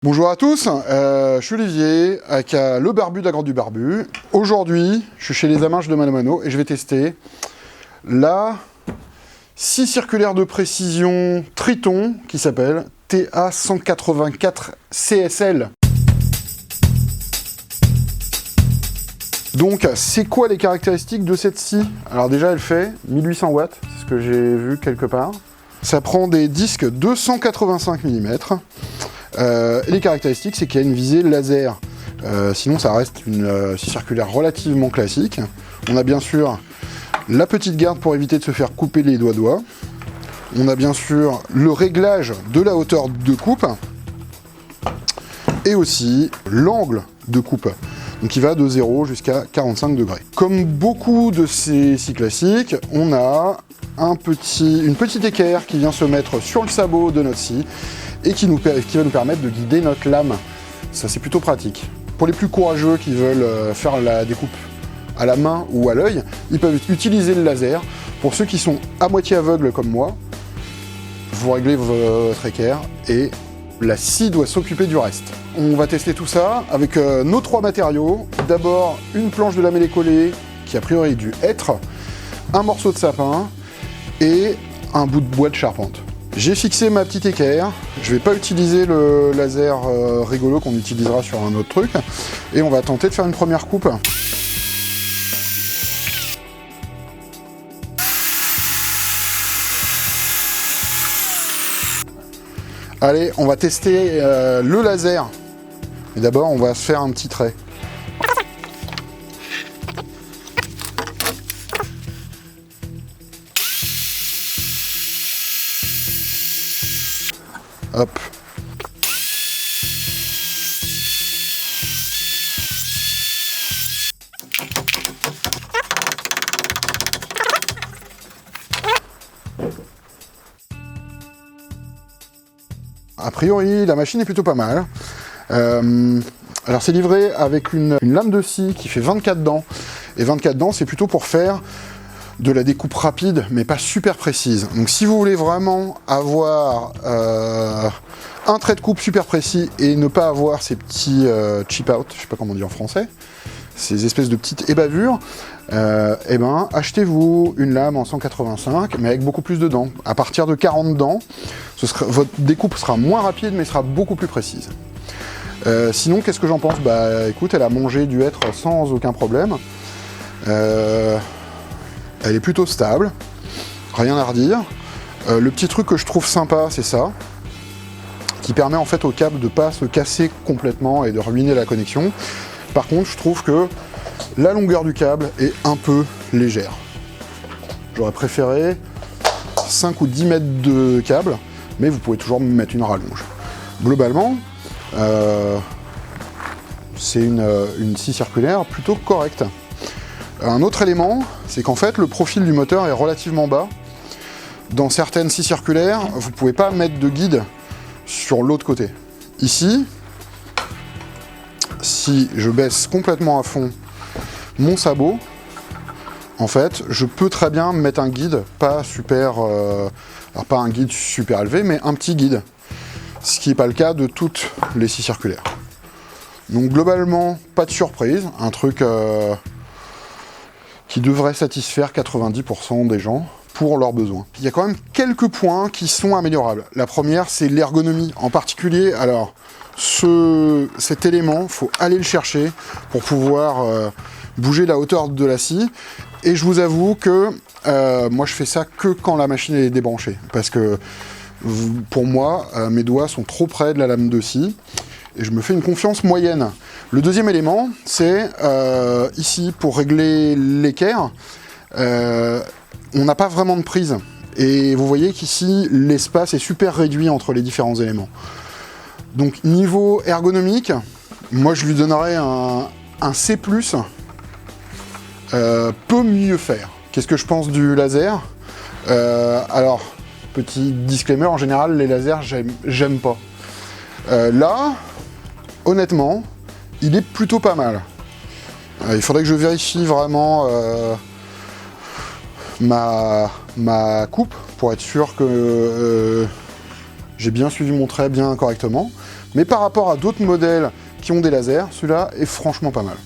Bonjour à tous, je suis Olivier, aka le barbu de la Grotte du Barbu. Aujourd'hui, je suis chez les Aminches de Mano Mano et je vais tester la scie circulaire de précision Triton qui s'appelle TA184 CSL. Donc, c'est quoi les caractéristiques de cette scie? Alors déjà, elle fait 1800 watts, c'est ce que j'ai vu quelque part. Ça prend des disques 285 mm. Les caractéristiques, c'est qu'il y a une visée laser. Sinon, ça reste une scie circulaire relativement classique. On a bien sûr la petite garde pour éviter de se faire couper les doigts. On a bien sûr le réglage de la hauteur de coupe. Et aussi l'angle de coupe. Donc il va de 0 jusqu'à 45 degrés. Comme beaucoup de ces scies classiques, on a une petite équerre qui vient se mettre sur le sabot de notre scie et qui va nous permettre de guider notre lame. Ça, c'est plutôt pratique. Pour les plus courageux qui veulent faire la découpe à la main ou à l'œil, ils peuvent utiliser le laser. Pour ceux qui sont à moitié aveugles comme moi, vous réglez votre équerre et la scie doit s'occuper du reste. On va tester tout ça avec nos trois matériaux. D'abord, une planche de lamellé collé qui a priori dû être, un morceau de sapin et un bout de bois de charpente. J'ai fixé ma petite équerre, je vais pas utiliser le laser rigolo qu'on utilisera sur un autre truc, et on va tenter de faire une première coupe. Allez, on va tester le laser, mais d'abord on va se faire un petit trait. Hop. A priori, la machine est plutôt pas mal. Alors c'est livré avec une lame de scie qui fait 24 dents. Et 24 dents, c'est plutôt pour faire de la découpe rapide, mais pas super précise. Donc si vous voulez vraiment avoir un trait de coupe super précis et ne pas avoir ces petits chip out, je sais pas comment on dit en français, ces espèces de petites ébavures, eh ben, achetez-vous une lame en 185, mais avec beaucoup plus de dents. À partir de 40 dents, votre découpe sera moins rapide, mais sera beaucoup plus précise. Sinon, qu'est-ce que j'en pense? Bah écoute, elle a mangé du hêtre sans aucun problème. Elle est plutôt stable, rien à redire. Le petit truc que je trouve sympa, c'est ça, qui permet en fait au câble de ne pas se casser complètement et de ruiner la connexion. Par contre, je trouve que la longueur du câble est un peu légère. J'aurais préféré 5 ou 10 mètres de câble, mais vous pouvez toujours mettre une rallonge. Globalement, c'est une scie circulaire plutôt correcte. Un autre élément, c'est qu'en fait, le profil du moteur est relativement bas. Dans certaines scies circulaires, vous ne pouvez pas mettre de guide sur l'autre côté. Ici, si je baisse complètement à fond mon sabot, en fait, je peux très bien mettre un guide, pas pas un guide super élevé, mais un petit guide. Ce qui n'est pas le cas de toutes les scies circulaires. Donc globalement, pas de surprise, un truc qui devrait satisfaire 90% des gens pour leurs besoins. Il y a quand même quelques points qui sont améliorables. La première, c'est l'ergonomie. En particulier, alors, cet élément, il faut aller le chercher pour pouvoir bouger la hauteur de la scie. Et je vous avoue que moi, je fais ça que quand la machine est débranchée. Parce que, pour moi, mes doigts sont trop près de la lame de scie. Et je me fais une confiance moyenne. Le deuxième élément, c'est ici, pour régler l'équerre, on n'a pas vraiment de prise. Et vous voyez qu'ici, l'espace est super réduit entre les différents éléments. Donc, niveau ergonomique, moi, je lui donnerais un C+, peut mieux faire. Qu'est-ce que je pense du laser? Alors, petit disclaimer, en général, les lasers, j'aime pas. Là, honnêtement, il est plutôt pas mal. Il faudrait que je vérifie vraiment ma coupe pour être sûr que j'ai bien suivi mon trait bien correctement. Mais par rapport à d'autres modèles qui ont des lasers, celui-là est franchement pas mal.